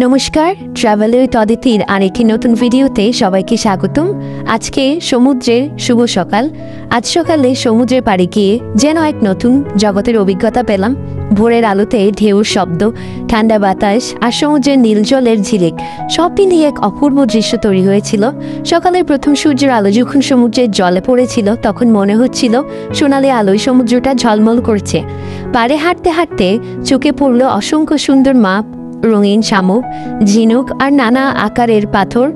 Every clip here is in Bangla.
নমস্কার, ট্রাভেল উইথ অদিতির আরেকটি নতুন ভিডিওতে সবাইকে স্বাগতম। আজকে সমুদ্রের শুভ সকাল। আজ সকালে সমুদ্রে পাড়ি গিয়ে যেন এক নতুন জগতের অভিজ্ঞতা পেলাম। ভোরের আলোতে ঢেউর শব্দ, ঠান্ডা বাতাস আর সমুদ্রের নীল জলের ঝিলিক সব মিলিয়ে এক অপূর্ব দৃশ্য তৈরি হয়েছিল। সকালের প্রথম সূর্যের আলো যখন সমুদ্রের জলে পড়েছিল তখন মনে হচ্ছিল সোনালি আলোয় সমুদ্রটা ঝলমল করছে। পাড়ে হাঁটতে হাঁটতে চোখে পড়ল অসংখ্য সুন্দর মাপ, রঙিন শামুক, ঝিনুক আর নানা আকারের পাথর।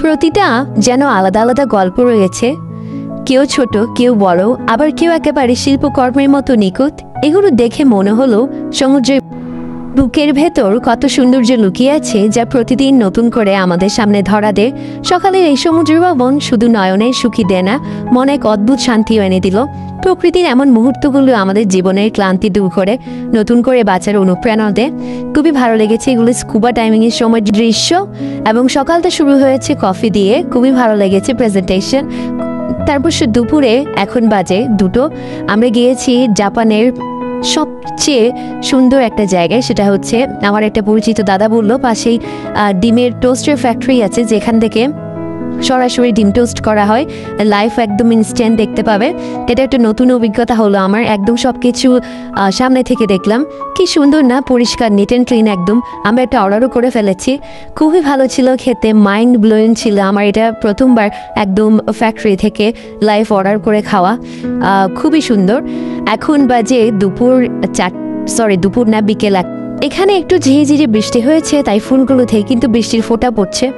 প্রতিটা যেন আলাদা আলাদা গল্প রয়েছে, কেউ ছোট, কেউ বড়, আবার কেউ একেবারে শিল্পকর্মের মতো নিখুঁত। এগুলো দেখে মনে হলো সমুদ্রের বুকের ভেতর কত সৌন্দর্য লুকিয়ে আছে, যা প্রতিদিন নতুন করে আমাদের সামনে ধরা দেয়। সকালের এই সমুদ্র ভবন শুধু নয়নের সুখী দেয় না, মনে এক অদ্ভুত শান্তিও এনে দিল। প্রকৃতির এমন মুহূর্তগুলো আমাদের জীবনের ক্লান্তি দূর করে নতুন করে বাঁচার অনুপ্রেরণা দেয়। খুবই ভালো লেগেছে এগুলো স্কুবা ডাইভিংয়ের সময় দৃশ্য, এবং সকালটা শুরু হয়েছে কফি দিয়ে। খুবই ভালো লেগেছে প্রেজেন্টেশন। তারপর দুপুরে এখন বাজে 2টো, আমরা গিয়েছি জাপানের সবচেয়ে সুন্দর একটা জায়গায়। সেটা হচ্ছে আমার একটা পরিচিত দাদা বলল পাশেই ডিমের টোস্টের ফ্যাক্টরি আছে, যেখান থেকে সরাসরি ডিম টোস্ট করা হয়, লাইফ একদম ইনস্ট্যান্ট দেখতে পাবে। এটা একটা নতুন অভিজ্ঞতা হলো আমার, একদম সব কিছু সামনে থেকে দেখলাম। কি সুন্দর না, পরিষ্কার, নিট অ্যান্ড ক্লিন একদম। আমরা একটা অর্ডারও করে ফেলেছি, খুবই ভালো ছিল খেতে, মাইন্ড ব্লোয়িং ছিল। আমার এটা প্রথমবার একদম ফ্যাক্টরি থেকে লাইফ অর্ডার করে খাওয়া, খুবই সুন্দর। এখন বাজে দুপুর না, বিকেল 1। এখানে একটু ঝিরিঝিরি বৃষ্টি হয়েছে, তাই ফুলগুলো থেকে কিন্তু বৃষ্টির ফোঁটা পড়ছে।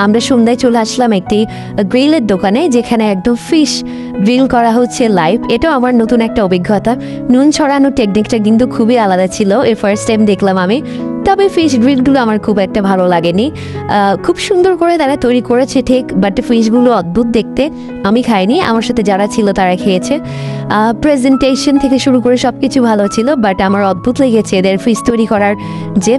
আমরা সন্ধ্যায় চলে আসলাম একটি গ্রিলের দোকানে, যেখানে একদম ফিশ গ্রিল করা হচ্ছে লাইভ। এটাও আমার নতুন একটা অভিজ্ঞতা। নুন ছড়ানোর টেকনিকটা কিন্তু খুবই আলাদা ছিল, এর ফার্স্ট টাইম দেখলাম আমি। তবে ফিশ গ্রিলগুলো আমার খুব একটা ভালো লাগেনি। খুব সুন্দর করে তারা তৈরি করেছে ঠিক, বাট ফিশগুলো অদ্ভুত দেখতে। আমি খাইনি, আমার সাথে যারা ছিল তারা খেয়েছে। প্রেজেন্টেশন থেকে শুরু করে সব কিছু ভালো ছিল, বাট আমার অদ্ভুত লেগেছে এদের ফিশ তৈরি করার যে